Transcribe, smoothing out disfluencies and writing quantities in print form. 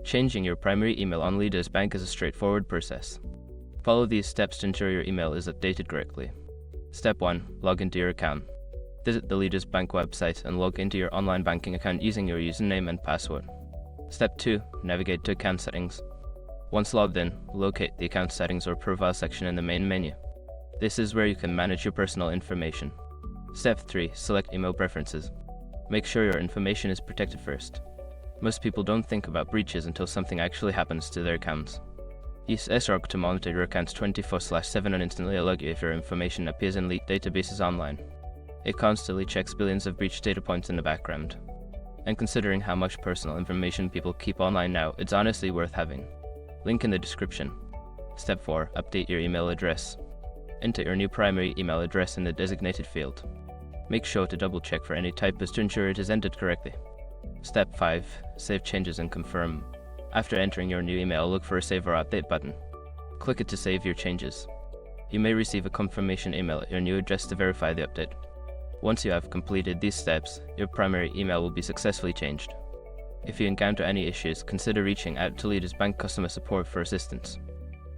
Changing your primary email on Leaders Bank is a straightforward process. Follow these steps to ensure your email is updated correctly. Step 1. Log into your account. Visit the Leaders Bank website and log into your online banking account using your username and password. Step 2. Navigate to account settings. Once logged in, locate the account settings or profile section in the main menu. This is where you can manage your personal information. Step 3. Select email preferences. Make sure your information is protected first. Most people don't think about breaches until something actually happens to their accounts. Use sROG to monitor your accounts 24/7 and instantly alert you if your information appears in leaked databases online. It constantly checks billions of breach data points in the background. And considering how much personal information people keep online now, it's honestly worth having. Link in the description. Step 4. Update your email address. Enter your new primary email address in the designated field. Make sure to double check for any typos to ensure it is entered correctly. Step 5. Save changes and confirm. After entering your new email, look for a Save or Update button. Click it to save your changes. You may receive a confirmation email at your new address to verify the update. Once you have completed these steps, your primary email will be successfully changed. If you encounter any issues, consider reaching out to Leaders Bank customer support for assistance.